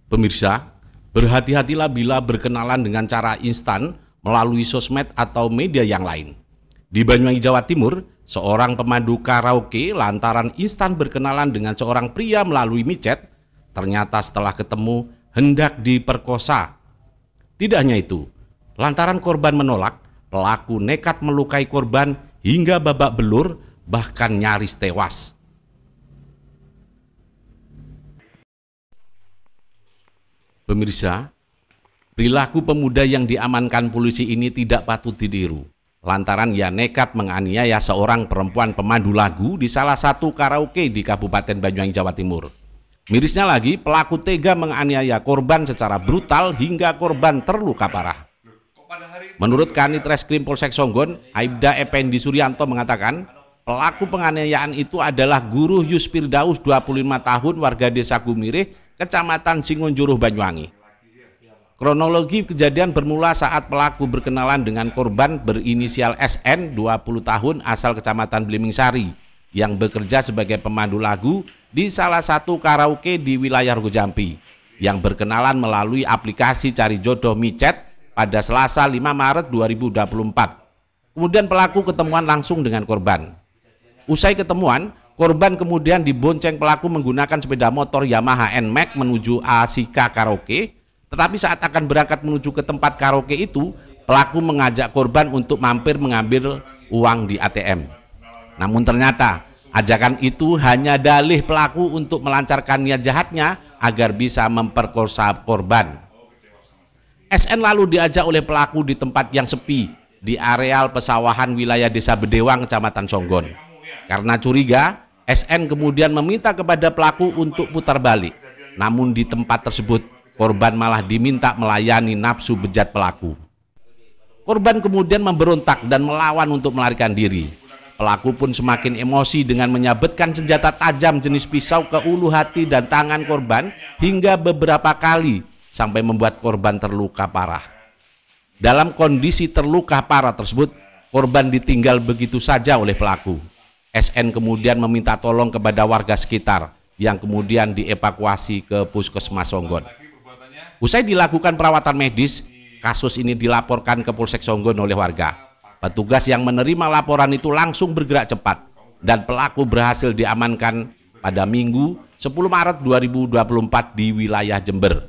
Pemirsa, berhati-hatilah bila berkenalan dengan cara instan melalui sosmed atau media yang lain. Di Banyuwangi, Jawa Timur, seorang pemandu karaoke lantaran instan berkenalan dengan seorang pria melalui micet, ternyata setelah ketemu hendak diperkosa. Tidak hanya itu, lantaran korban menolak, pelaku nekat melukai korban hingga babak belur, bahkan nyaris tewas. Pemirsa, perilaku pemuda yang diamankan polisi ini tidak patut ditiru, lantaran ia nekat menganiaya seorang perempuan pemandu lagu di salah satu karaoke di Kabupaten Banyuwangi, Jawa Timur. Mirisnya lagi, pelaku tega menganiaya korban secara brutal hingga korban terluka parah. Menurut Kanit Reskrim Polsek Songgon, Aibda Effendi Suryanto mengatakan, pelaku penganiayaan itu adalah Guru Yuspirdaus 25 tahun warga Desa Gumireh, Kecamatan Singonjuruh, Banyuwangi. Kronologi kejadian bermula saat pelaku berkenalan dengan korban berinisial SN 20 tahun asal Kecamatan Blimingsari yang bekerja sebagai pemandu lagu di salah satu karaoke di wilayah Rogojampi yang berkenalan melalui aplikasi cari jodoh micet pada Selasa 5 Maret 2024. Kemudian pelaku ketemuan langsung dengan korban. Usai ketemuan, korban kemudian dibonceng pelaku menggunakan sepeda motor Yamaha NMAX menuju Asika Karaoke. Tetapi saat akan berangkat menuju ke tempat karaoke itu, pelaku mengajak korban untuk mampir mengambil uang di ATM. Namun ternyata ajakan itu hanya dalih pelaku untuk melancarkan niat jahatnya agar bisa memperkosa korban. SN lalu diajak oleh pelaku di tempat yang sepi di areal pesawahan wilayah Desa Bedewang, Kecamatan Songgon. Karena curiga, SN kemudian meminta kepada pelaku untuk putar balik. Namun di tempat tersebut, korban malah diminta melayani nafsu bejat pelaku. Korban kemudian memberontak dan melawan untuk melarikan diri. Pelaku pun semakin emosi dengan menyabetkan senjata tajam jenis pisau ke ulu hati dan tangan korban hingga beberapa kali sampai membuat korban terluka parah. Dalam kondisi terluka parah tersebut, korban ditinggal begitu saja oleh pelaku. SN kemudian meminta tolong kepada warga sekitar yang kemudian dievakuasi ke Puskesmas Songgon. Usai dilakukan perawatan medis, kasus ini dilaporkan ke Polsek Songgon oleh warga. Petugas yang menerima laporan itu langsung bergerak cepat dan pelaku berhasil diamankan pada Minggu 10 Maret 2024 di wilayah Jember.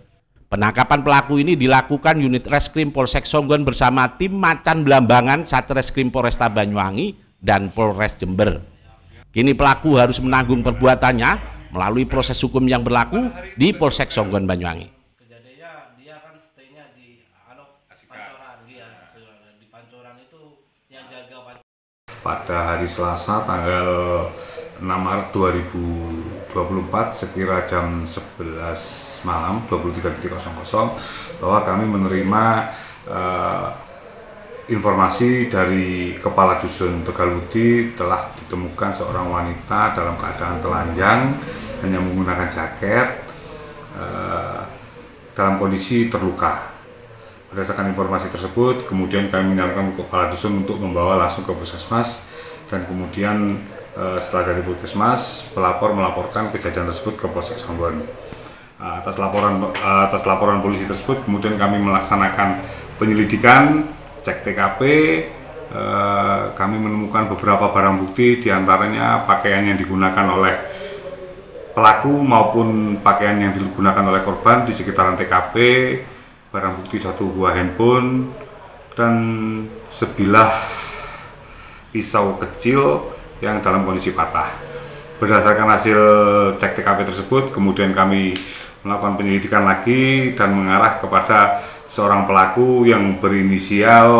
Penangkapan pelaku ini dilakukan unit Reskrim Polsek Songgon bersama tim Macan Blambangan Satreskrim Polresta Banyuwangi dan Polres Jember. Kini pelaku harus menanggung perbuatannya melalui proses hukum yang berlaku di Polsek Songgon Banyuwangi. Dia kan stay-nya di Pancoran, di Pancoran itu yang jaga. Pada hari Selasa tanggal 6 Maret 2024 sekira jam 11 malam 23.00 bahwa kami menerima informasi dari Kepala Dusun Tegaludi telah ditemukan seorang wanita dalam keadaan telanjang, hanya menggunakan jaket, dalam kondisi terluka. Berdasarkan informasi tersebut, kemudian kami menyarankan Kepala Dusun untuk membawa langsung ke Puskesmas, dan kemudian setelah dari Puskesmas, pelapor melaporkan kejadian tersebut ke Polsek Songgon. Atas laporan polisi tersebut, kemudian kami melaksanakan penyelidikan, cek TKP, kami menemukan beberapa barang bukti, diantaranya pakaian yang digunakan oleh pelaku maupun pakaian yang digunakan oleh korban di sekitaran TKP, barang bukti 1 buah handphone, dan sebilah pisau kecil yang dalam kondisi patah. Berdasarkan hasil cek TKP tersebut, kemudian kami melakukan penyelidikan lagi dan mengarah kepada seorang pelaku yang berinisial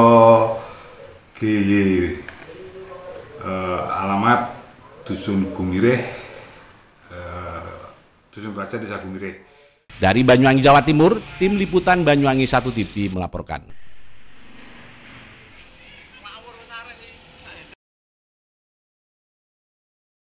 GY, alamat Dusun Gumireh, Dusun Praja, Desa Gumireh. Dari Banyuwangi, Jawa Timur, tim liputan Banyuwangi 1 TV melaporkan.